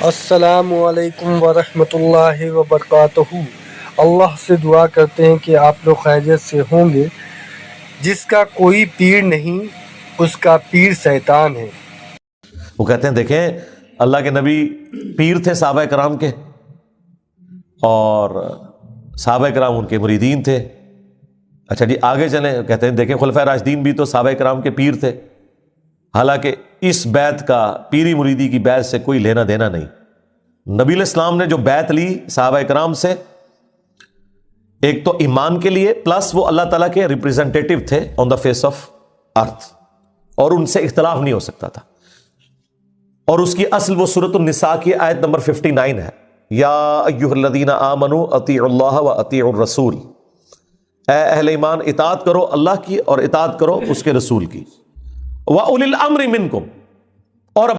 السلام علیکم ورحمۃ اللہ وبرکاتہ۔ اللہ سے دعا کرتے ہیں کہ آپ لوگ خیریت سے ہوں گے۔ جس کا کوئی پیر نہیں اس کا پیر شیطان ہے۔ وہ کہتے ہیں دیکھیں اللہ کے نبی پیر تھے صحابہ کرام کے، اور صحابہ کرام ان کے مریدین تھے۔ اچھا جی آگے چلیں، کہتے ہیں دیکھیں خلفائے راشدین بھی تو صحابہ کرام کے پیر تھے، حالانکہ اس بیعت کا پیری مریدی کی بیعت سے کوئی لینا دینا نہیں۔ نبی علیہ السلام نے جو بیعت لی صحابہ کرام سے، ایک تو ایمان کے لیے، پلس وہ اللہ تعالیٰ کے ریپریزنٹیٹو تھے آن دا فیس آف ارتھ، اور ان سے اختلاف نہیں ہو سکتا تھا۔ اور اس کی اصل وہ سورۃ النساء کی آیت نمبر 59 ہے، یا ایھا الذین آمنوا اطیعوا اللہ واطیعوا الرسول، اے اہل ایمان اطاعت کرو اللہ کی اور اطاعت کرو اس کے رسول کی، واولی الامر منکم،